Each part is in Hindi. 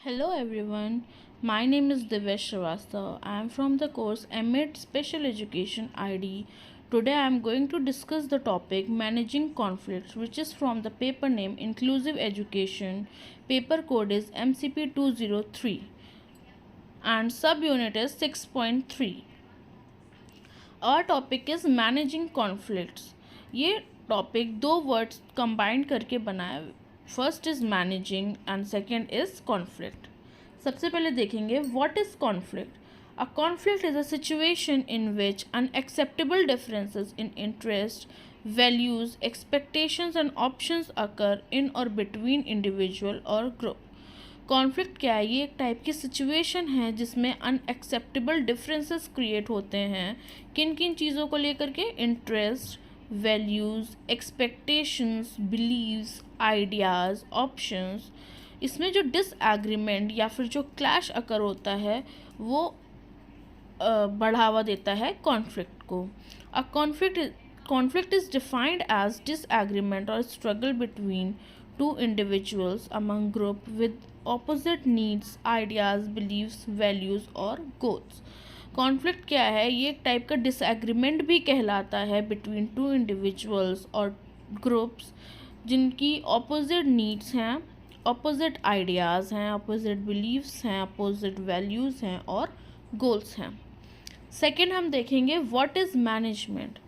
Hello everyone, my name is Divesh Srivastava. I am from the course MAd Special Education ID. Today I am going to discuss the topic Managing Conflicts, which is from the paper name Inclusive Education. Paper code is MCP 203 and subunit is 6.3. Our topic is Managing Conflicts. ये टॉपिक दो वर्ड्स कंबाइंड करके बनाया है. First is managing and second is conflict. सबसे पहले देखेंगे what is conflict. A conflict is a situation in which unacceptable differences in interest, values, expectations and options occur in or between individual और ग्रुप. कॉन्फ्लिक्ट क्या है? ये एक टाइप की सिचुएशन है जिसमें अनएक्सेप्टेबल डिफरेंसेस क्रिएट होते हैं. किन किन चीज़ों को लेकर के? Interest, values, expectations, believes, ideas, options. इसमें जो डिसएग्रीमेंट या फिर जो क्लैश अकर होता है वो बढ़ावा देता है कॉन्फ्लिक्ट को. A conflict is defined as disagreement or struggle between two individuals among group with opposite needs, ideas, beliefs, values or goals. Conflict क्या है? ये एक टाइप का डिसएग्रीमेंट भी कहलाता है बिटवीन टू इंडिविजुअल्स और ग्रुप्स जिनकी ऑपोजिट नीड्स हैं, ऑपोजिट आइडियाज़ हैं, ऑपोजिट बिलीव्स हैं, ऑपोजिट वैल्यूज़ हैं और गोल्स हैं. सेकेंड हम देखेंगे what is management.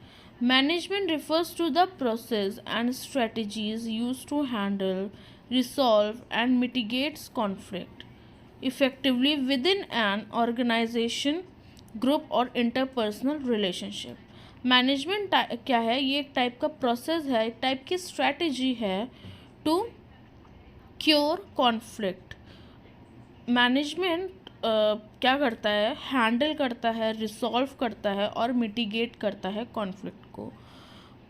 Management refers to the process and strategies use to handle, resolve and mitigates conflict effectively within an organization, group और interpersonal relationship. मैनेजमेंट क्या है? ये एक टाइप का प्रोसेस है, एक टाइप की स्ट्रैटेजी है टू क्योर कॉन्फ्लिक्ट. मैनेजमेंट क्या करता है? हैंडल करता है, रिसॉल्व करता है और मिटिगेट करता है कॉन्फ्लिक्ट को.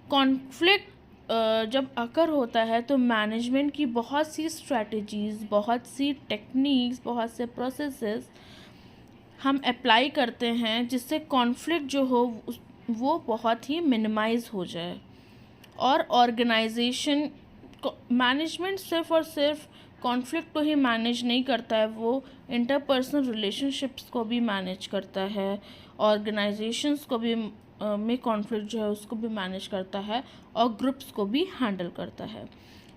कॉन्फ्लिक्ट जब अकर होता है तो मैनेजमेंट की बहुत सी स्ट्रैटेजीज़, बहुत सी टेक्निक्स, बहुत से प्रोसेसेस हम अप्लाई करते हैं जिससे कॉन्फ्लिक्ट जो हो वो बहुत ही मिनिमाइज़ हो जाए. और ऑर्गेनाइजेशन मैनेजमेंट सिर्फ और सिर्फ कॉन्फ्लिक्ट को ही मैनेज नहीं करता है, वो इंटरपर्सनल रिलेशनशिप्स को भी मैनेज करता है, ऑर्गेनाइजेशंस को भी में कॉन्फ्लिक्ट जो है उसको भी मैनेज करता है और ग्रुप्स को भी हैंडल करता है.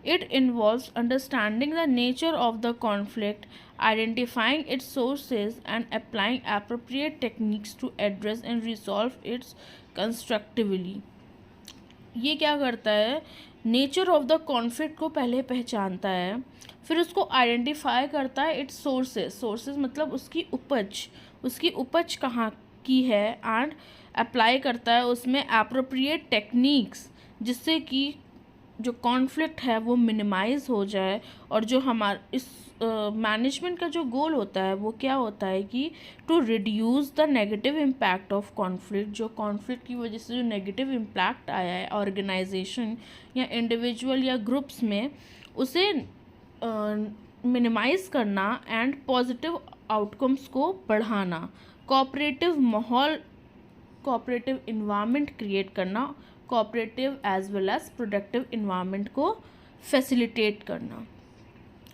It involves understanding the nature of the conflict, identifying its sources and applying appropriate techniques to address and resolve its constructively. ये क्या करता है? नेचर ऑफ द कॉन्फ्लिक्ट को पहले पहचानता है, फिर उसको आइडेंटिफाई करता है इट्स सोर्सेज मतलब उसकी उपज कहाँ की है, एंड अप्लाई करता है उसमें एप्रोप्रिएट टेक्निक्स जिससे कि जो कॉन्फ्लिक्ट है वो मिनिमाइज़ हो जाए. और जो हमारा इस मैनेजमेंट का जो गोल होता है वो क्या होता है कि to reduce the negative impact of conflict. जो कॉन्फ्लिक्ट की वजह से जो नेगेटिव इम्पैक्ट आया है ऑर्गेनाइजेशन या इंडिविजुअल या ग्रुप्स में, उसे मिनिमाइज़ करना एंड पॉजिटिव आउटकम्स को बढ़ाना. कोऑपरेटिव इन्वायरमेंट क्रिएट करना, cooperative as well as productive environment को फैसिलिटेट करना.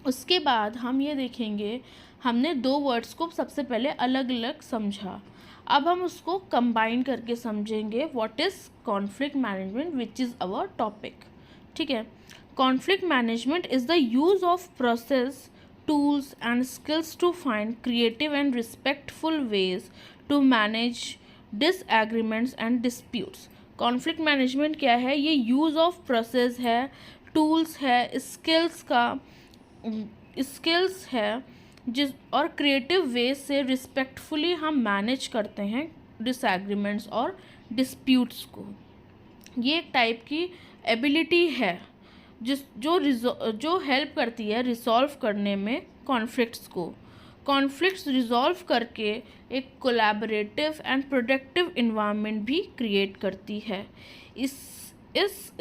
उसके बाद हम ये देखेंगे, हमने दो वर्ड्स को सबसे पहले अलग अलग समझा, अब हम उसको कंबाइन करके समझेंगे. What is conflict management which is our topic. ठीक है. Conflict management is the use of process, tools and skills to find creative and respectful ways to manage disagreements and disputes. Conflict management क्या है? ये यूज़ ऑफ प्रोसेस है, टूल्स है, स्किल्स है जिस और क्रिएटिव वेज से रिस्पेक्टफुली हम मैनेज करते हैं डिसएग्रीमेंट्स और डिस्प्यूट्स को. ये एक टाइप की एबिलिटी है जो हेल्प करती है रिसॉल्व करने में कॉन्फ्लिक्ट्स को. कॉन्फ्लिक्ट्स रिजॉल्व करके एक कोलैबोरेटिव एंड प्रोडक्टिव इन्वायरमेंट भी क्रिएट करती है. इस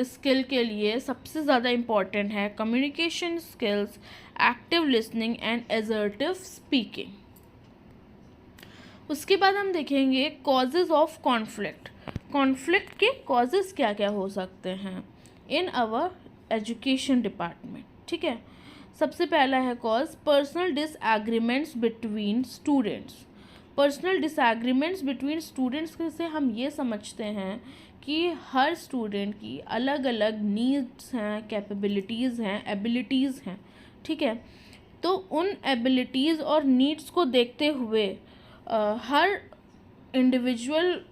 स्किल के लिए सबसे ज़्यादा इम्पॉर्टेंट है communication skills, active listening and assertive speaking. उसके बाद हम देखेंगे कॉजेज़ ऑफ कॉन्फ्लिक्ट. कॉन्फ्लिक्ट के कॉजेज़ क्या क्या हो सकते हैं इन आवर एजुकेशन डिपार्टमेंट. ठीक है. सबसे पहला है cause personal disagreements between students. Personal disagreements between students से हम ये समझते हैं कि हर स्टूडेंट की अलग अलग नीड्स हैं, कैपेबिलिटीज़ हैं, एबिलिटीज़ हैं, ठीक है। तो उन एबिलिटीज़ और नीड्स को देखते हुए हर इंडिविजुअल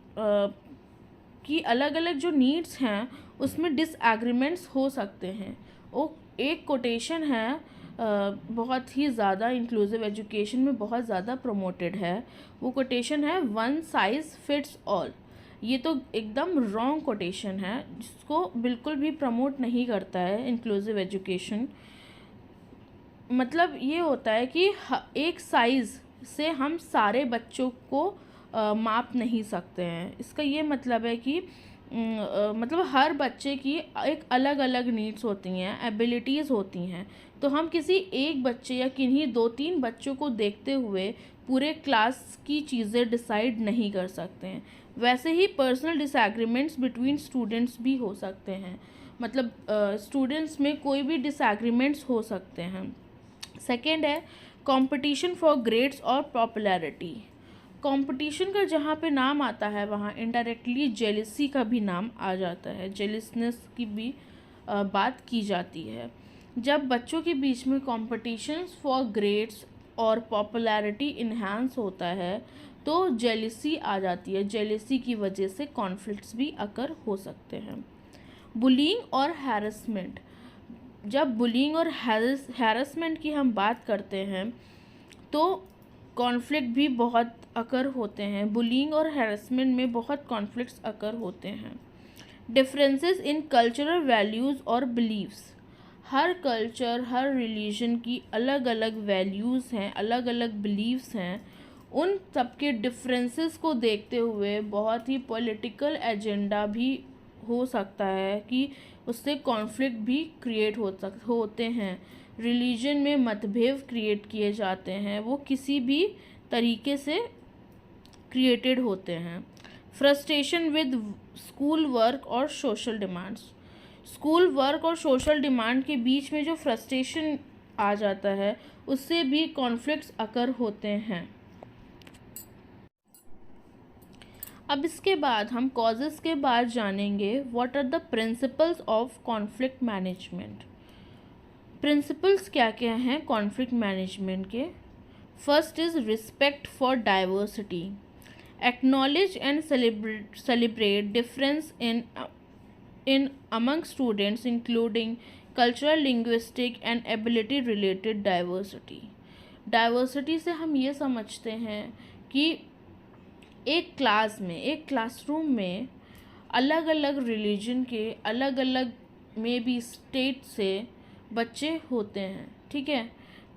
की अलग अलग जो नीड्स हैं उसमें डिसएग्रीमेंट्स हो सकते हैं। वो एक कोटेशन है बहुत ही ज़्यादा इंक्लूसिव एजुकेशन में बहुत ज़्यादा प्रमोटेड है। वो कोटेशन है वन साइज़ फिट्स ऑल। ये तो एकदम रॉन्ग कोटेशन है, जिसको बिल्कुल भी प्रमोट नहीं करता है इंक्लूसिव एजुकेशन। मतलब ये होता है कि एक साइज़ से हम सारे बच्चों को माप नहीं सकते हैं। इसका ये मतलब है कि मतलब हर बच्चे की एक अलग अलग नीड्स होती हैं, एबिलिटीज़ होती हैं। तो हम किसी एक बच्चे या किन्हीं 2-3 बच्चों को देखते हुए पूरे क्लास की चीज़ें डिसाइड नहीं कर सकते हैं। वैसे ही पर्सनल डिसएग्रीमेंट्स बिटवीन स्टूडेंट्स भी हो सकते हैं। मतलब स्टूडेंट्स में कोई भी डिसएग्रीमेंट्स हो सकते हैं। सेकेंड है कंपटीशन फॉर ग्रेड्स और पॉपुलैरिटी। कंपटीशन का जहाँ पे नाम आता है वहाँ इनडायरेक्टली जेलिसी का भी नाम आ जाता है, जेलिसनेस की भी बात की जाती है। जब बच्चों के बीच में कंपटीशंस फॉर ग्रेड्स और पॉपुलैरिटी इन्हांस होता है तो जेलिसी आ जाती है। जेलिसी की वजह से कॉन्फ्लिक्ट्स भी अकर हो सकते हैं। बुलिंग और हैरेसमेंट। जब बुलिंग और हैरेसमेंट की हम बात करते हैं तो कॉन्फ्लिक्ट भी बहुत अकर होते हैं। बुलिंग और हैरेसमेंट में बहुत कॉन्फ्लिक्ट्स अकर होते हैं। डिफरेंसेस इन कल्चरल वैल्यूज़ और बिलीव्स। हर कल्चर, हर रिलीजन की अलग अलग वैल्यूज़ हैं, अलग अलग बिलीव्स हैं। उन सबके डिफरेंसेस को देखते हुए बहुत ही पॉलिटिकल एजेंडा भी हो सकता है कि उससे कॉन्फ्लिक्ट भी क्रिएट होते हैं। रिलीजन में मतभेद क्रिएट किए जाते हैं, वो किसी भी तरीके से क्रिएटेड होते हैं। फ्रस्ट्रेशन विद स्कूल वर्क और सोशल डिमांड्स। स्कूल वर्क और सोशल डिमांड के बीच में जो फ्रस्ट्रेशन आ जाता है उससे भी कॉन्फ्लिक्ट्स अकर होते हैं। अब इसके बाद हम कॉजेज़ के बाद जानेंगे what are the principles of conflict management. Principles क्या क्या हैं कॉन्फ्लिक्ट मैनेजमेंट के। First is respect for diversity. Acknowledge and celebrate difference in among students including cultural, linguistic and ability related diversity. Diversity से हम ये समझते हैं कि एक क्लास में, एक क्लासरूम में अलग अलग रिलीजन के, अलग अलग में भी स्टेट से बच्चे होते हैं, ठीक है।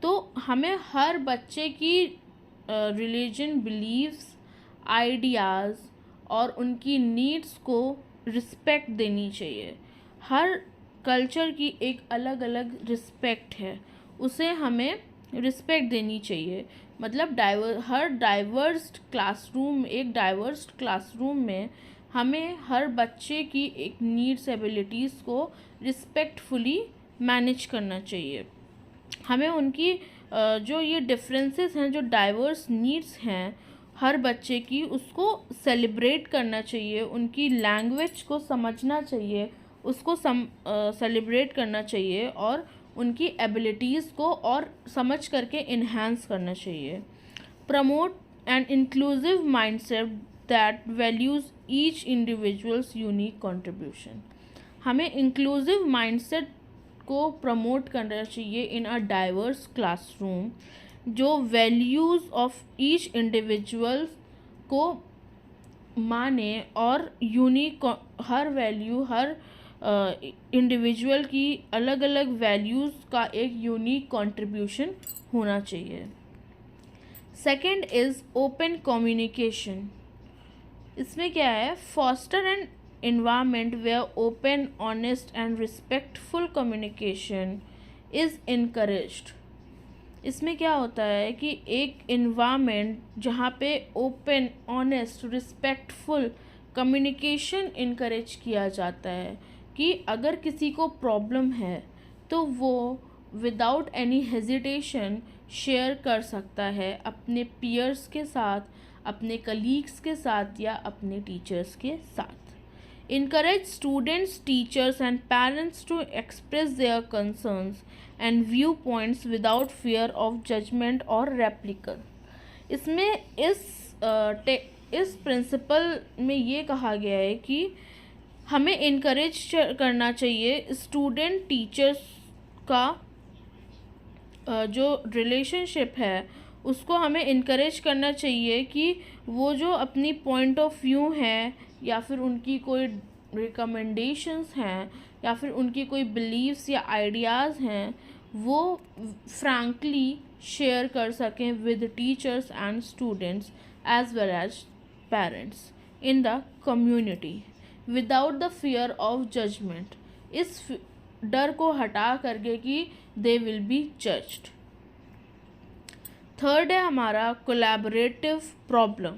तो हमें हर बच्चे की रिलीजन, बिलीव्स, आइडियाज़ और उनकी नीड्स को रिस्पेक्ट देनी चाहिए। हर कल्चर की एक अलग अलग रिस्पेक्ट है, उसे हमें रिस्पेक्ट देनी चाहिए। मतलब एक डाइवर्स क्लासरूम में हमें हर बच्चे की एक नीड्स, एबिलिटीज़ को रिस्पेक्टफुली मैनेज करना चाहिए। हमें उनकी जो ये डिफरेंसेस हैं, जो डाइवर्स नीड्स हैं हर बच्चे की, उसको सेलिब्रेट करना चाहिए। उनकी लैंग्वेज को समझना चाहिए, उसको सेलिब्रेट करना चाहिए और उनकी एबिलिटीज़ को और समझ करके इन्हांस करना चाहिए। Promote an inclusive mindset that values each individuals unique contribution. हमें इंक्लूसिव माइंडसेट को प्रमोट करना चाहिए इन अ डाइवर्स क्लासरूम, जो वैल्यूज़ ऑफ ईच इंडिविजुअल को माने और यूनिक, हर वैल्यू, हर इंडिविजुअल की अलग अलग वैल्यूज़ का एक यूनिक कंट्रीब्यूशन होना चाहिए। Second is open communication. इसमें क्या है, foster an environment where open, honest and respectful communication is encouraged। इसमें क्या होता है कि एक environment जहाँ पे open, honest, respectful communication encourage किया जाता है कि अगर किसी को प्रॉब्लम है तो वो विदाउट एनी हेजिटेशन शेयर कर सकता है अपने पीयर्स के साथ, अपने कलीग्स के साथ या अपने टीचर्स के साथ। Encourage students, teachers and parents to express their concerns and view points without fear of judgement or reprisal. इसमें इस प्रिंसिपल में ये कहा गया है कि हमें इनकरेज करना चाहिए स्टूडेंट टीचर्स का जो रिलेशनशिप है उसको हमें इनकरेज करना चाहिए कि वो जो अपनी पॉइंट ऑफ व्यू है या फिर उनकी कोई रिकमेंडेशंस हैं या फिर उनकी कोई बिलीव्स या आइडियाज़ हैं वो फ्रैंकली शेयर कर सकें with teachers and students as well as parents in the community without the fear of judgement. इस डर को हटा करके कि they will be judged. Third है हमारा कोलैबोरेटिव प्रॉब्लम।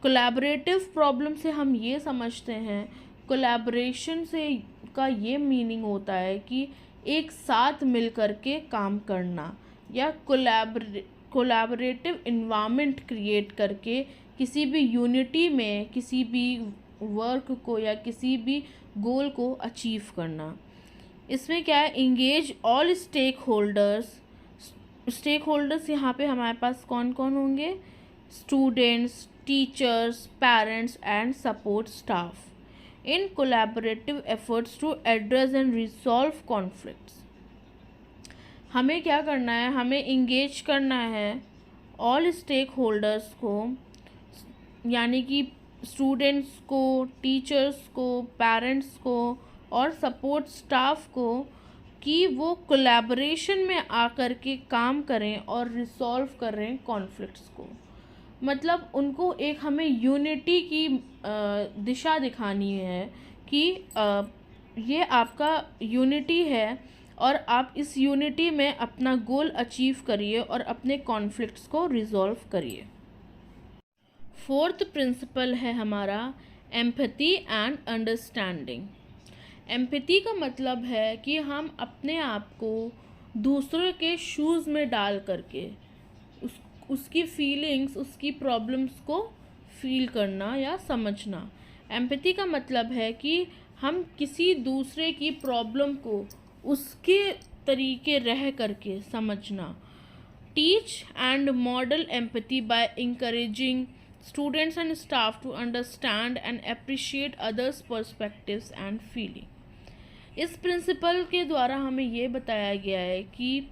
कोलैबोरेटिव प्रॉब्लम से हम ये समझते हैं, कोलैबोरेशन से का ये मीनिंग होता है कि एक साथ मिल कर के काम करना या कोलैबोरेटिव इन्वायरमेंट क्रिएट करके किसी भी यूनिटी में किसी भी वर्क को या किसी भी गोल को अचीव करना। इसमें क्या है, इंगेज ऑल स्टेक होल्डर्स यहाँ पे हमारे पास कौन कौन होंगे, students, teachers, parents and support staff in collaborative efforts to address and resolve conflicts. हमें क्या करना है, हमें इंगेज करना है ऑल स्टेक होल्डर्स को, यानी कि स्टूडेंट्स को, टीचर्स को, पेरेंट्स को और सपोर्ट स्टाफ को कि वो कोलैबोरेशन में आकर के काम करें और रिसॉल्व करें कॉन्फ्लिक्ट्स को। मतलब उनको एक हमें यूनिटी की दिशा दिखानी है कि ये आपका यूनिटी है और आप इस यूनिटी में अपना गोल अचीव करिए और अपने कॉन्फ्लिक्ट्स को रिजॉल्व करिए। फोर्थ प्रिंसिपल है हमारा एम्पैथी एंड अंडरस्टैंडिंग। एम्पैथी का मतलब है कि हम अपने आप को दूसरे के शूज़ में डाल करके उसकी फीलिंग्स, उसकी प्रॉब्लम्स को फील करना या समझना। एम्पैथी का मतलब है कि हम किसी दूसरे की प्रॉब्लम को उसके तरीके रह करके समझना। Teach and model empathy by encouraging students and staff to understand and appreciate others' perspectives and feeling। इस प्रिंसिपल के द्वारा हमें ये बताया गया है कि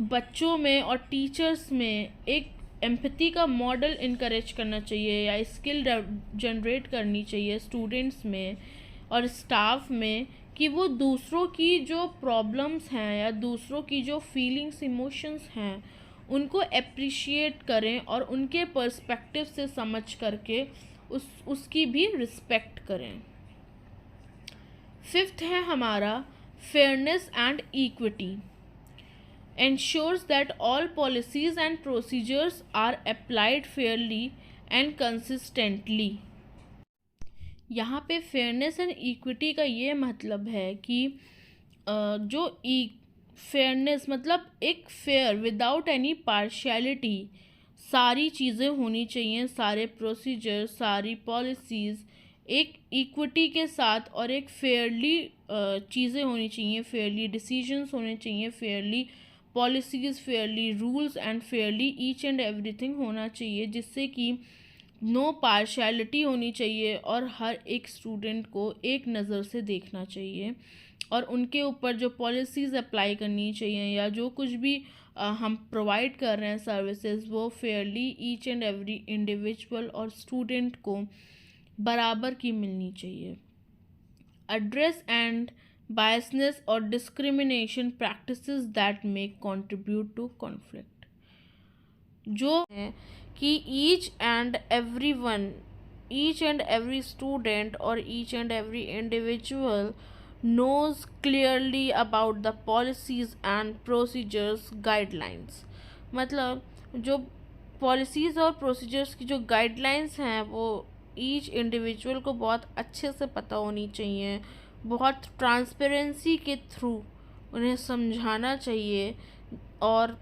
बच्चों में और टीचर्स में एक एम्पैथी का मॉडल इनकरेज करना चाहिए या स्किल जनरेट करनी चाहिए स्टूडेंट्स में और स्टाफ में कि वो दूसरों की जो प्रॉब्लम्स हैं या दूसरों की जो फीलिंग्स, इमोशंस हैं उनको एप्रिशिएट करें और उनके पर्सपेक्टिव से समझ करके उसकी भी रिस्पेक्ट करें। फिफ्थ है हमारा fairness and equity. ensures that all policies and procedures are applied fairly and consistently। यहाँ पे फेयरनेस एंड इक्विटी का ये मतलब है कि जो फेयरनेस मतलब एक फेयर विदाउट एनी पार्शियलिटी सारी चीज़ें होनी चाहिए, सारे प्रोसीजर, सारी पॉलिसीज़ एक इक्विटी के साथ और एक फेयरली चीज़ें होनी चाहिए, फेयरली डिसीजंस होने चाहिए, Fairlie policies, Fairlie rules and Fairlie each and everything होना चाहिए, जिससे कि नो पार्शियलिटी होनी चाहिए और हर एक स्टूडेंट को एक नज़र से देखना चाहिए और उनके ऊपर जो पॉलिसीज़ अप्लाई करनी चाहिए या जो कुछ भी हम प्रोवाइड कर रहे हैं सर्विसेज वो fairly each and every individual और स्टूडेंट को बराबर की मिलनी चाहिए। एड्रेस एंड बायसनेस और discrimination practices that may contribute to conflict, जो है कि ईच एंड एवरी स्टूडेंट और each and every individual knows clearly about the policies and procedures guidelines। मतलब जो पॉलिसीज़ और प्रोसीजर्स की जो गाइडलाइंस हैं वो ईच इंडिविजुअल को बहुत अच्छे से पता होनी चाहिए, बहुत ट्रांसपेरेंसी के थ्रू उन्हें समझाना चाहिए और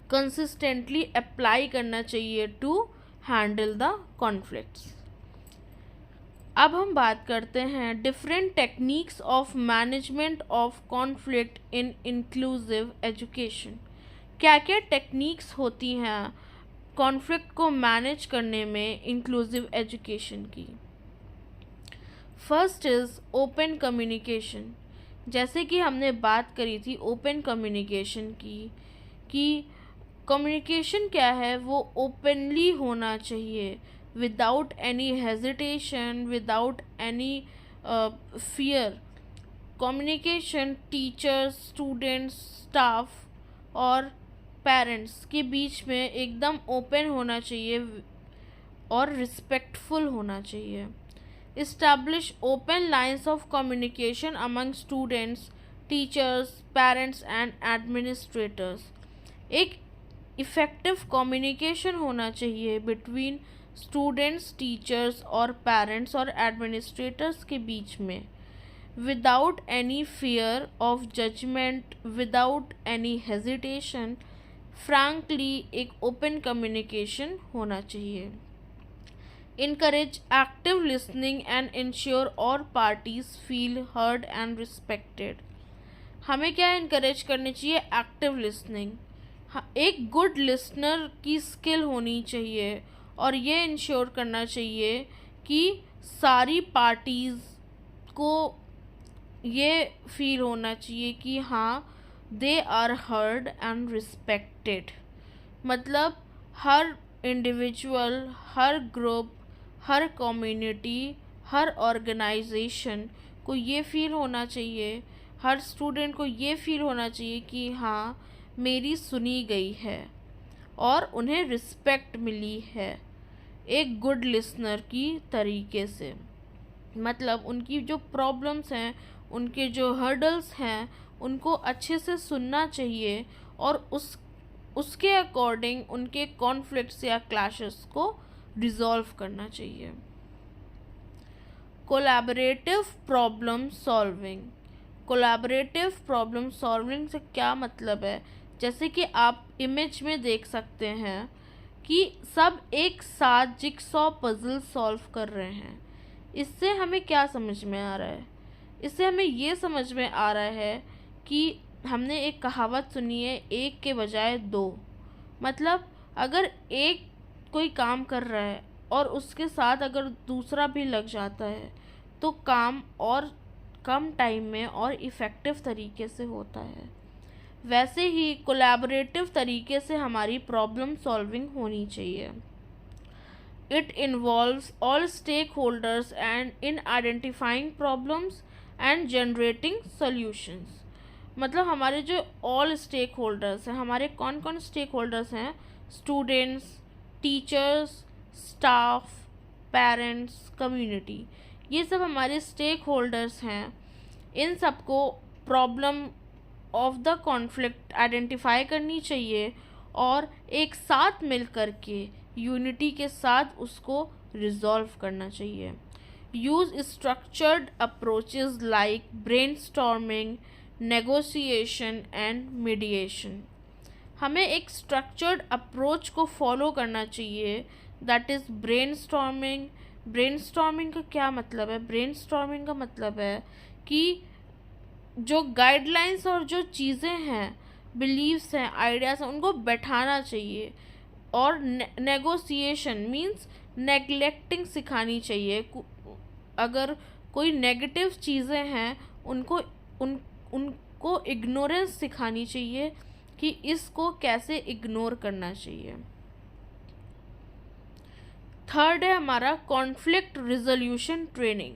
कंसिस्टेंटली अप्लाई करना चाहिए टू हैंडल द कॉन्फ्लिक्ट्स। अब हम बात करते हैं different techniques of management of conflict in inclusive education. क्या क्या टेक्निक्स होती हैं कॉन्फ्लिक्ट को मैनेज करने में इंक्लूसिव एजुकेशन की। First is open communication. जैसे कि हमने बात करी थी ओपन कम्युनिकेशन की कि कम्युनिकेशन क्या है, वो ओपनली होना चाहिए without any hesitation, without any fear. Communication teachers, students, staff और पेरेंट्स के बीच में एकदम ओपन होना चाहिए और रिस्पेक्टफुल होना चाहिए। Establish open lines of communication among students, teachers, parents and administrators. एक इफ़ेक्टिव कम्युनिकेशन होना चाहिए बिटवीन स्टूडेंट्स, टीचर्स और पेरेंट्स और एडमिनिस्ट्रेटर्स के बीच में, without any fear of judgement, without any hesitation. Frankly एक ओपन कम्युनिकेशन होना चाहिए। Encourage active listening and ensure all parties feel heard and respected। हमें क्या इनकरेज करनी चाहिए? Active listening. एक गुड लिसनर की स्किल होनी चाहिए और ये इंश्योर करना चाहिए कि सारी पार्टीज़ को ये फील होना चाहिए कि हाँ they are heard and respected. मतलब हर इंडिविजुअल, हर ग्रुप, हर कम्युनिटी, हर ऑर्गेनाइजेशन को ये फील होना चाहिए, हर स्टूडेंट को ये फील होना चाहिए कि हाँ मेरी सुनी गई है और उन्हें रिस्पेक्ट मिली है एक गुड लिसनर की तरीके से। मतलब उनकी जो प्रॉब्लम्स हैं, उनके जो हर्डल्स हैं, उनको अच्छे से सुनना चाहिए और उसके अकॉर्डिंग उनके कॉन्फ्लिक्ट्स या क्लैशेस को रिजॉल्व करना चाहिए। Collaborative problem solving. Collaborative problem solving से क्या मतलब है? जैसे कि आप इमेज में देख सकते हैं कि सब एक साथ जिक्सॉ पजल सॉल्व कर रहे हैं। इससे हमें क्या समझ में आ रहा है? इससे हमें ये समझ में आ रहा है कि हमने एक कहावत सुनी है, एक के बजाय दो। मतलब अगर एक कोई काम कर रहा है और उसके साथ अगर दूसरा भी लग जाता है तो काम और कम टाइम में और इफ़ेक्टिव तरीके से होता है। वैसे ही कोलैबोरेटिव तरीके से हमारी प्रॉब्लम सॉल्विंग होनी चाहिए। It involves all stakeholders and in identifying problems and generating solutions. मतलब हमारे जो ऑल स्टेक होल्डर्स हैं, हमारे कौन कौन स्टेक होल्डर्स हैं? Students, teachers, staff, parents, community, ये सब हमारे स्टेक होल्डर्स हैं। इन सबको problem of the conflict identify करनी चाहिए और एक साथ मिल कर के यूनिटी के साथ उसको रिजॉल्व करना चाहिए। Use structured approaches like brainstorming, negotiation and mediation. हमें एक स्ट्रक्चर्ड अप्रोच को फॉलो करना चाहिए, दैट इज़ ब्रेनस्टॉर्मिंग। ब्रेनस्टॉर्मिंग का क्या मतलब है? ब्रेनस्टॉर्मिंग का मतलब है कि जो गाइडलाइंस और जो चीज़ें हैं, बिलीव्स हैं, आइडियाज़ हैं, उनको बैठाना चाहिए। और नेगोशिएशन मीन्स नेगलेक्टिंग सिखानी चाहिए। अगर कोई नेगेटिव चीज़ें हैं उनको इग्नोरेंस सिखानी चाहिए कि इसको कैसे इग्नोर करना चाहिए। थर्ड है हमारा conflict resolution training.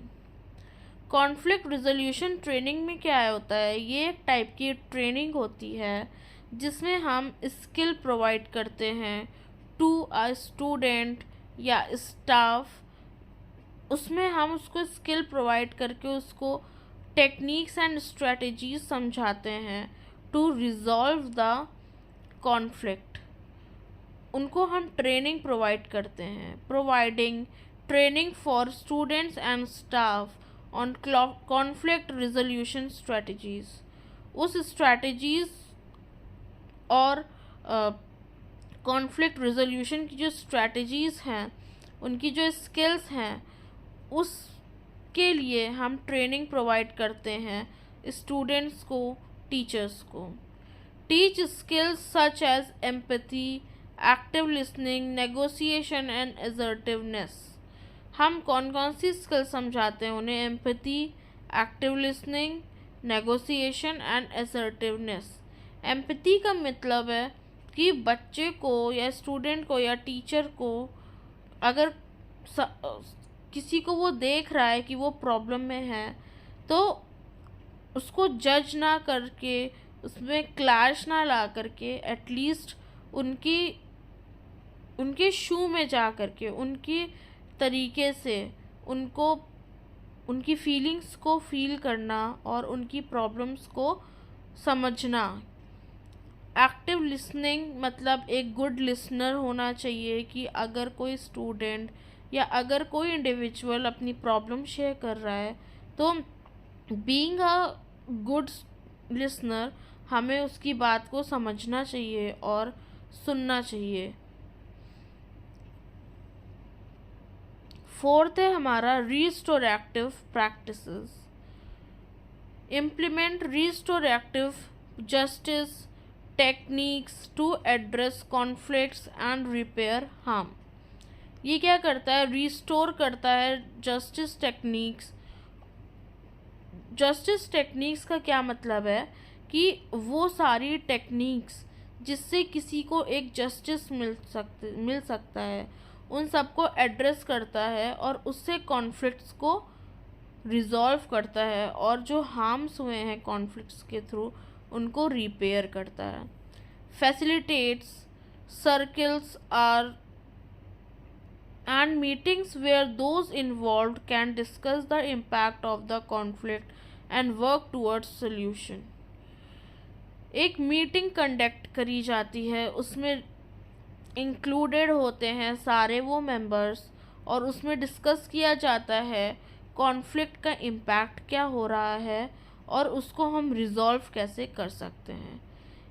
Conflict resolution training में क्या होता है? ये एक टाइप की ट्रेनिंग होती है जिसमें हम स्किल प्रोवाइड करते हैं टू अ स्टूडेंट या स्टाफ। उसमें हम उसको स्किल प्रोवाइड करके उसको टेक्निक्स एंड स्ट्रेटजीज समझाते हैं टू रिजॉल्व द कॉन्फ्लिक्ट। उनको हम ट्रेनिंग प्रोवाइड करते हैं। Providing training for students and staff on conflict resolution strategies. उस स्ट्रैटेजीज़ और कॉन्फ्लिक्ट रिजोल्यूशन की जो स्ट्रैटेजीज़ हैं, उनकी जो स्किल्स हैं, उसके लिए हम ट्रेनिंग प्रोवाइड करते हैं स्टूडेंट्स को, टीचर्स को। Teach skills such as empathy, active listening, negotiation and assertiveness. हम कौन कौन सी स्किल समझाते हैं उन्हें? Empathy, active listening, negotiation and assertiveness. Empathy का मतलब है कि बच्चे को या स्टूडेंट को या टीचर को अगर किसी को वो देख रहा है कि वो प्रॉब्लम में है, तो उसको जज ना करके, उसमें क्लैश ना ला करके, एटलीस्ट उनके शू में जा करके, उनकी तरीके से उनको, उनकी फीलिंग्स को फील करना और उनकी प्रॉब्लम्स को समझना। एक्टिव लिसनिंग मतलब एक गुड लिसनर होना चाहिए कि अगर कोई स्टूडेंट या अगर कोई इंडिविजुअल अपनी प्रॉब्लम शेयर कर रहा है, तो बीइंग अ गुड लिसनर हमें उसकी बात को समझना चाहिए और सुनना चाहिए। फोर्थ है हमारा restorative practices. Implement restorative justice techniques to address conflicts and repair harm. ये क्या करता है? रिस्टोर करता है जस्टिस टेक्निक्स। जस्टिस टेक्निक्स का क्या मतलब है कि वो सारी टेक्निक्स जिससे किसी को एक जस्टिस मिल सकता है, उन सबको एड्रेस करता है और उससे कॉन्फ्लिक्ट्स को रिजॉल्व करता है, और जो हार्म्स हुए हैं कॉन्फ्लिक्ट्स के थ्रू उनको रिपेयर करता है। Facilitates circles or and meetings where those involved can discuss the impact of the conflict and work towards solution। एक मीटिंग कंडक्ट करी जाती है, उसमें इंक्लूडेड होते हैं सारे वो मेंबर्स, और उसमें डिस्कस किया जाता है कॉन्फ्लिक्ट का इम्पैक्ट क्या हो रहा है और उसको हम रिजॉल्व कैसे कर सकते हैं।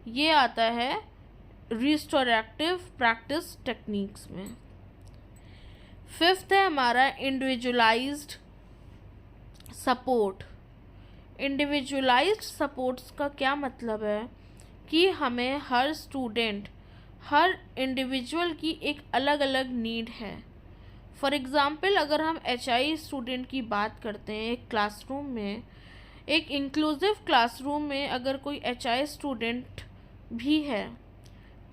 ये आता है रिस्टोरेटिव प्रैक्टिस टेक्निक्स में। फिफ्थ है हमारा इंडिविजुअलाइज्ड सपोर्ट। इंडिविजुअलाइज्ड सपोर्ट्स का क्या मतलब है कि हमें हर स्टूडेंट, हर इंडिविजुअल की एक अलग अलग नीड है। फॉर एग्ज़ाम्पल अगर हम HI स्टूडेंट की बात करते हैं, एक क्लासरूम में, एक इंक्लूसिव क्लासरूम में अगर कोई HI स्टूडेंट भी है,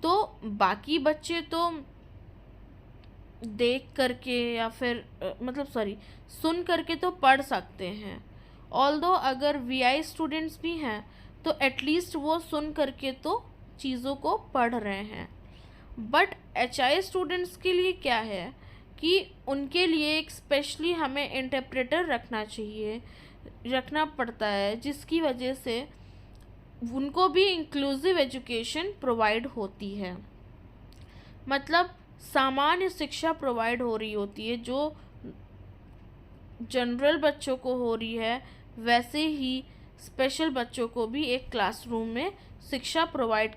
तो बाकी बच्चे तो देख करके या फिर सुन करके तो पढ़ सकते हैं। ऑल्दो अगर VI स्टूडेंट्स भी हैं तो एटलीस्ट वो सुन करके तो चीज़ों को पढ़ रहे हैं। बट HI स्टूडेंट्स के लिए क्या है कि उनके लिए एक स्पेशली हमें इंटरप्रेटर रखना पड़ता है, जिसकी वजह से उनको भी इंक्लूसिव एजुकेशन प्रोवाइड होती है। मतलब सामान्य शिक्षा प्रोवाइड हो रही होती है, जो जनरल बच्चों को हो रही है वैसे ही स्पेशल बच्चों को भी एक क्लासरूम में शिक्षा प्रोवाइड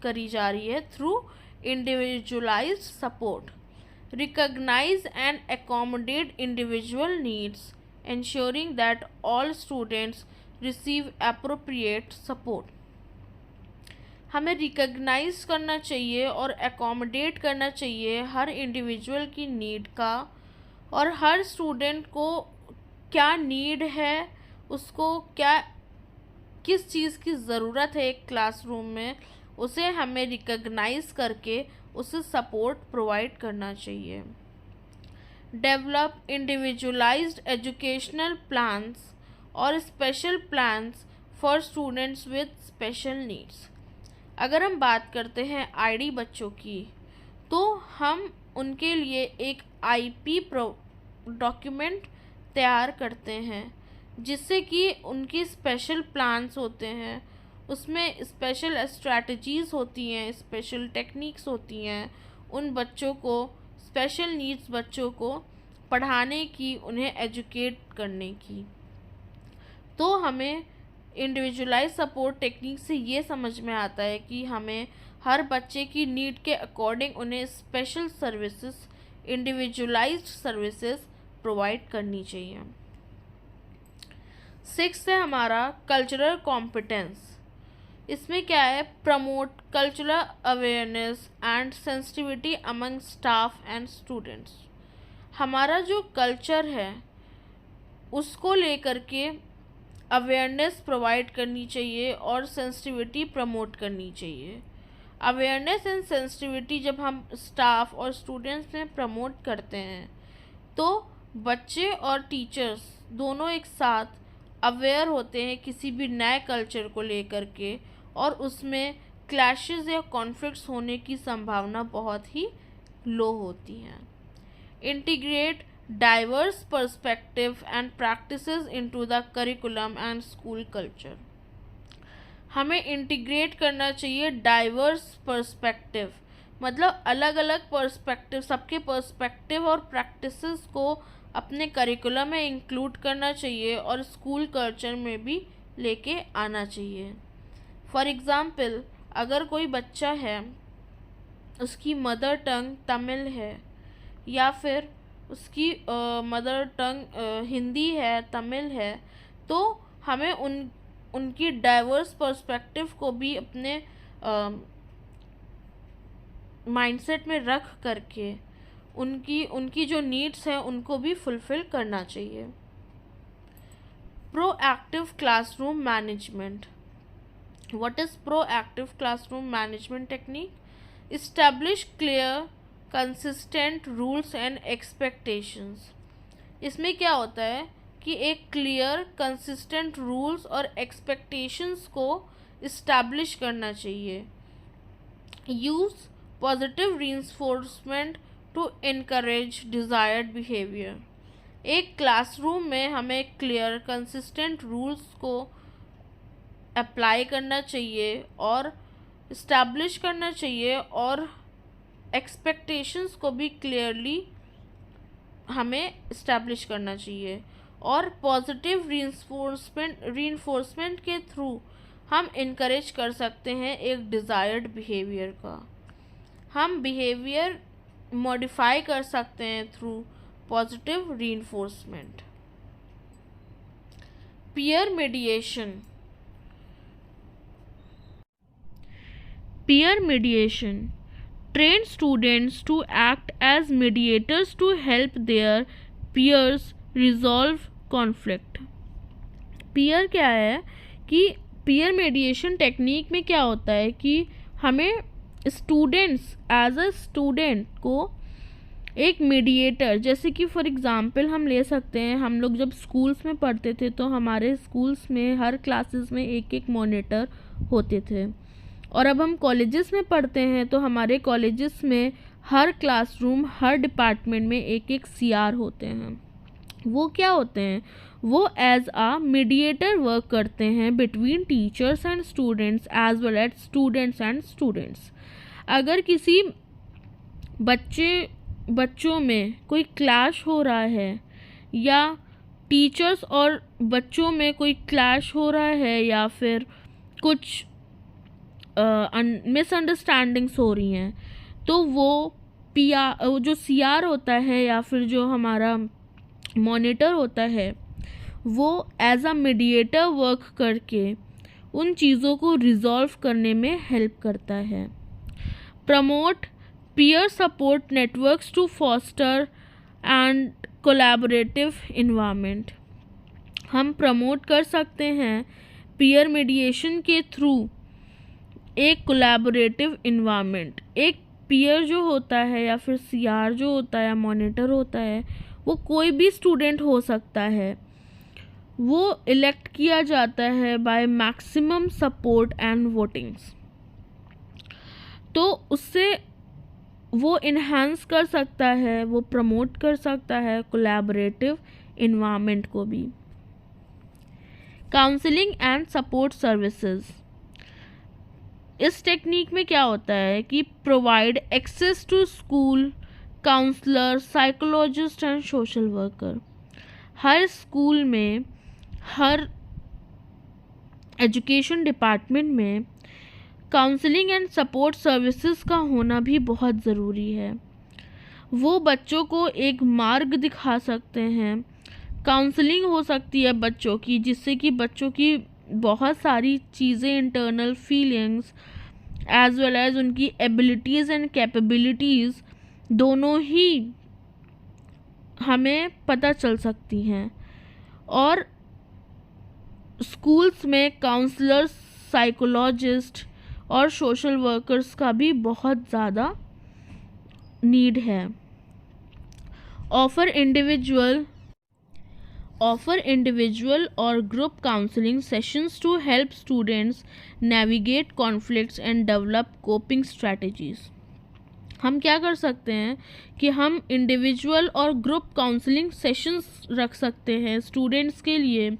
करी जा रही है through individualised support. Recognise and accommodate individual needs, ensuring that all students receive appropriate support। हमें रिकॉग्नाइज करना चाहिए और एकोमोडेट करना चाहिए हर इंडिविजुअल की नीड का, और हर स्टूडेंट को क्या नीड है, उसको क्या किस चीज़ की ज़रूरत है एक क्लासरूम में, उसे हमें रिकॉग्नाइज करके उसे सपोर्ट प्रोवाइड करना चाहिए। डेवलप इंडिविजुअलाइज्ड एजुकेशनल प्लान्स और special plans for students with special needs. अगर हम बात करते हैं ID बच्चों की, तो हम उनके लिए एक IP डॉक्यूमेंट तैयार करते हैं, जिससे कि उनकी स्पेशल प्लान्स होते हैं, उसमें स्पेशल स्ट्रैटेजीज़ होती हैं, स्पेशल टेक्निक्स होती हैं उन बच्चों को, स्पेशल नीड्स बच्चों को पढ़ाने की, उन्हें एजुकेट करने की। तो हमें इंडिविजुअलाइज सपोर्ट टेक्निक से ये समझ में आता है कि हमें हर बच्चे की नीड के अकॉर्डिंग उन्हें special services, individualised services provide करनी चाहिए। 6 है हमारा कल्चरल कॉम्पिटेंस। इसमें क्या है, promote cultural awareness and sensitivity among staff and students. हमारा जो कल्चर है उसको लेकर के अवेयरनेस प्रोवाइड करनी चाहिए और सेंसिटिविटी प्रमोट करनी चाहिए। अवेयरनेस एंड सेंसिटिविटी जब हम स्टाफ और स्टूडेंट्स में प्रमोट करते हैं तो बच्चे और टीचर्स दोनों एक साथ अवेयर होते हैं किसी भी नए कल्चर को लेकर के, और उसमें क्लैशेस या कॉन्फ्लिक्ट्स होने की संभावना बहुत ही लो होती है। Integrate diverse perspective and practices into the curriculum and school culture. हमें इंटीग्रेट करना चाहिए डाइवर्स पर्सपेक्टिव, मतलब अलग अलग पर्सपेक्टिव, सबके पर्सपेक्टिव और प्रैक्टिसेस को अपने करिकुलम में इंक्लूड करना चाहिए और स्कूल कल्चर में भी लेके आना चाहिए। फॉर एग्ज़ाम्पल, अगर कोई बच्चा है उसकी मदर टंग तमिल है या फिर उसकी मदर टंग हिंदी है, तमिल है, तो हमें उनकी डाइवर्स पर्सपेक्टिव को भी अपने माइंडसेट में रख करके उनकी जो नीड्स हैं उनको भी फुलफ़िल करना चाहिए। Proactive classroom management. What is proactive classroom management technique? Establish clear, consistent rules and expectations. इसमें क्या होता है कि एक क्लियर, कंसिस्टेंट रूल्स और एक्सपेक्टेशंस को इस्टेब्लिश करना चाहिए। Use positive reinforcement to encourage desired behaviour. एक क्लासरूम में हमें क्लियर, कंसिस्टेंट रूल्स को अप्लाई करना चाहिए और इस्टेब्लिश करना चाहिए, और एक्सपेक्टेशंस को भी क्लियरली हमें इस्टेब्लिश करना चाहिए, और पॉजिटिव रीइंफोर्समेंट के थ्रू हम इनकरेज कर सकते हैं एक डिज़ायर्ड बिहेवियर का। हम बिहेवियर मॉडिफाई कर सकते हैं through positive reinforcement. Peer mediation. Peer mediation. Train students to act as mediators to help their peers resolve conflict. Peer क्या है कि peer mediation टेक्निक में क्या होता है कि हमें स्टूडेंट्स एज अ स्टूडेंट को एक मीडिएटर, जैसे कि फॉर एग्ज़ाम्पल हम ले सकते हैं, हम लोग जब स्कूल्स में पढ़ते थे तो हमारे स्कूल्स में हर क्लासेस में एक एक मॉनिटर होते थे, और अब हम कॉलेजेस में पढ़ते हैं तो हमारे कॉलेजेस में हर क्लासरूम, हर डिपार्टमेंट में एक एक सीआर होते हैं। वो क्या होते हैं, वो एज आ मीडिएटर वर्क करते हैं between teachers and students as well as students and students. अगर किसी बच्चों में कोई क्लैश हो रहा है या टीचर्स और बच्चों में कोई क्लैश हो रहा है या फिर कुछ मिसअंडरस्टैंडिंग्स हो रही हैं, तो वो जो सीआर होता है या फिर जो हमारा मॉनिटर होता है वो एज अ मीडिएटर वर्क करके उन चीज़ों को रिजॉल्व करने में हेल्प करता है। Promote peer support networks to foster and collaborative environment. हम प्रमोट कर सकते हैं पीयर मीडिएशन के थ्रू एक कोलैबोरेटिव इन्वायरमेंट। एक पीयर जो होता है या फिर सीआर जो होता है या मॉनिटर होता है, वो कोई भी स्टूडेंट हो सकता है, वो इलेक्ट किया जाता है by maximum support and votings. तो उससे वो इन्हांस कर सकता है, वो प्रमोट कर सकता है कोलैबोरेटिव इन्वायरमेंट को भी। Counselling and support services. इस टेक्निक में क्या होता है कि provide access to school counsellor, psychologist and social worker. हर स्कूल में, हर एजुकेशन डिपार्टमेंट में काउंसलिंग एंड सपोर्ट सर्विसेज का होना भी बहुत ज़रूरी है। वो बच्चों को एक मार्ग दिखा सकते हैं। काउंसलिंग हो सकती है बच्चों की, जिससे कि बच्चों की बहुत सारी चीज़ें, internal feelings as well as उनकी एबिलिटीज़ एंड कैपेबिलिटीज़ दोनों ही हमें पता चल सकती हैं। और स्कूल्स में काउंसलर्स, साइकोलॉजिस्ट और सोशल वर्कर्स का भी बहुत ज़्यादा नीड है। ऑफर इंडिविजुअल और group counselling sessions to help students navigate conflicts and develop coping strategies. हम क्या कर सकते हैं कि हम इंडिविजुअल और ग्रुप काउंसलिंग सेशंस रख सकते हैं स्टूडेंट्स के लिए,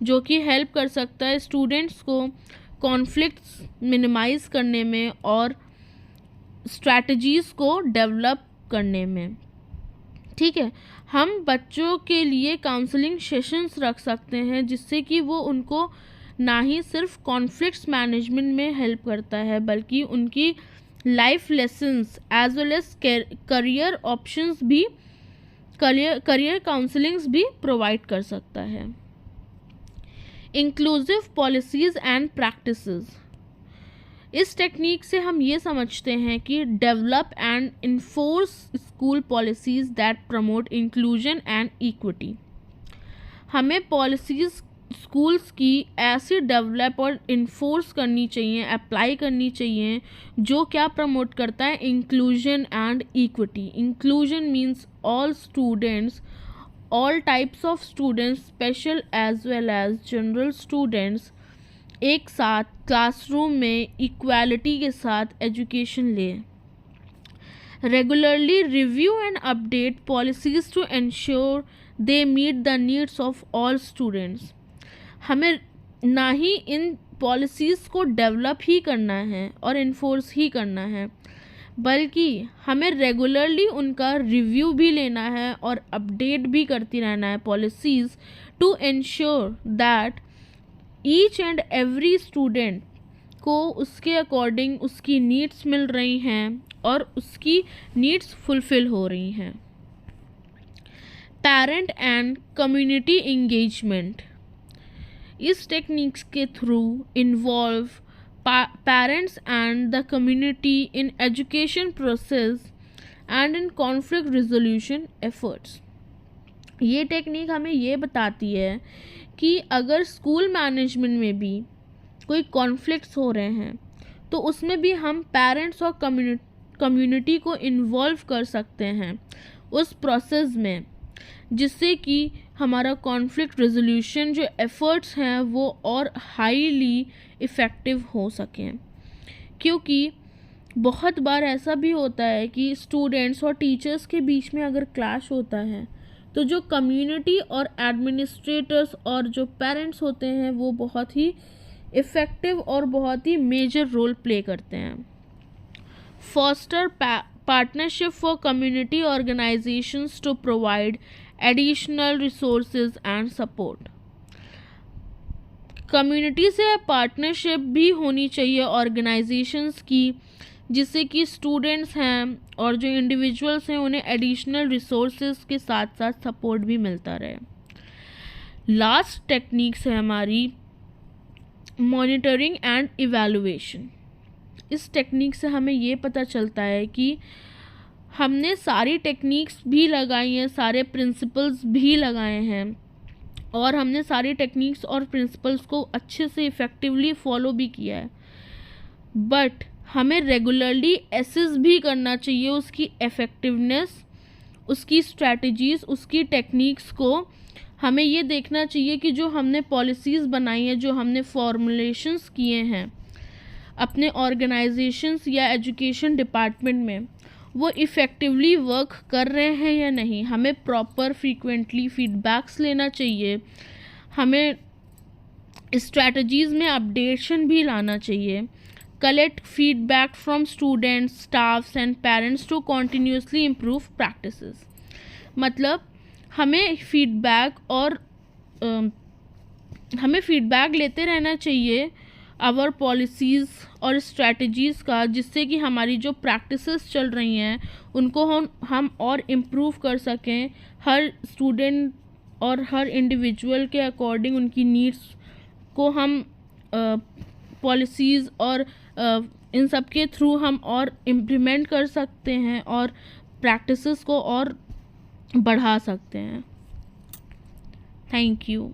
जो कि हेल्प कर सकता है स्टूडेंट्स को कॉन्फ्लिक्ट्स मिनिमाइज करने में और स्ट्रैटेजीज़ को डेवलप करने में। ठीक है, हम बच्चों के लिए काउंसलिंग सेशंस रख सकते हैं, जिससे कि वो उनको ना ही सिर्फ कॉन्फ्लिक्ट्स मैनेजमेंट में हेल्प करता है, बल्कि उनकी life lessons as well as career options भी, करियर काउंसलिंग्स भी प्रोवाइड कर सकता है। Inclusive policies and practices. इस टेक्निक से हम ये समझते हैं कि develop and enforce school policies that promote inclusion and equity. हमें पॉलिसीज़ स्कूल्स की ऐसी डेवलप और इन्फोर्स करनी चाहिए, अप्लाई करनी चाहिए, जो क्या प्रमोट करता है, inclusion and equity. Inclusion means all students, all types of students, special as well as general students एक साथ क्लासरूम में इक्वालिटी के साथ एजुकेशन लें। Regularly review and update policies to ensure they meet the needs of all students. हमें ना ही इन पॉलिसीज़ को डेवलप ही करना है और इन्फोर्स ही करना है, बल्कि हमें रेगुलरली उनका रिव्यू भी लेना है और अपडेट भी करती रहना है policies, to ensure that each and every student को उसके अकॉर्डिंग उसकी नीड्स मिल रही हैं और उसकी नीड्स फुलफ़िल हो रही हैं। Parent and community engagement. इस टेक्निक्स के through involve parents and the community in education process and in conflict resolution efforts. ये टेक्निक हमें ये बताती है कि अगर स्कूल मैनेजमेंट में भी कोई कॉन्फ्लिक्ट्स हो रहे हैं, तो उसमें भी हम पेरेंट्स और कम्युनिटी को इन्वॉल्व कर सकते हैं उस प्रोसेस में, जिससे कि हमारा कॉन्फ्लिक्ट रेजोल्यूशन जो एफ़र्ट्स हैं वो और हाईली इफ़ेक्टिव हो सकें। क्योंकि बहुत बार ऐसा भी होता है कि स्टूडेंट्स और टीचर्स के बीच में अगर क्लैश होता है, तो जो कम्युनिटी और एडमिनिस्ट्रेटर्स और जो पेरेंट्स होते हैं वो बहुत ही इफ़ेक्टिव और बहुत ही मेजर रोल प्ले करते हैं। Foster partnership for community organizations to provide additional resources and support. Community से पार्टनरशिप भी होनी चाहिए ऑर्गेनाइजेशंस की, जिससे कि स्टूडेंट्स हैं और जो इंडिविजुअल्स हैं उन्हें एडिशनल रिसोर्सेज के साथ साथ सपोर्ट भी मिलता रहे। लास्ट टेक्निक्स है हमारी मॉनिटरिंग एंड इवैल्यूएशन। इस टेक्निक से हमें ये पता चलता है कि हमने सारी टेक्निक्स भी लगाई हैं, सारे प्रिंसिपल्स भी लगाए हैं और हमने सारी टेक्निक्स और प्रिंसिपल्स को अच्छे से इफ़ेक्टिवली फॉलो भी किया है, बट हमें रेगुलरली एसेस भी करना चाहिए उसकी इफ़ेक्टिवनेस, उसकी स्ट्रैटेजीज़, उसकी टेक्निक्स को। हमें ये देखना चाहिए कि जो हमने पॉलिसीज़ बनाई हैं, जो हमने फॉर्मुलेशंस किए हैं अपने ऑर्गेनाइजेशंस या एजुकेशन डिपार्टमेंट में, वो इफ़ेक्टिवली वर्क कर रहे हैं या नहीं। हमें प्रॉपर फ्रीक्वेंटली फीडबैक्स लेना चाहिए, हमें स्ट्रैटेजीज़ में अपडेशन भी लाना चाहिए। Collect feedback from students, staffs and parents to continuously improve practices. मतलब हमें फीडबैक और हमें फीडबैक लेते रहना चाहिए आवर पॉलिसीज़ और स्ट्रैटेजीज़ का, जिससे कि हमारी जो प्रैक्टिसेस चल रही हैं उनको हम और इम्प्रूव कर सकें। हर स्टूडेंट और हर इंडिविजुअल के अकॉर्डिंग उनकी नीड्स को हम पॉलिसीज़ और इन सब के थ्रू हम और इम्प्लीमेंट कर सकते हैं और प्रैक्टिसेस को और बढ़ा सकते हैं। Thank you.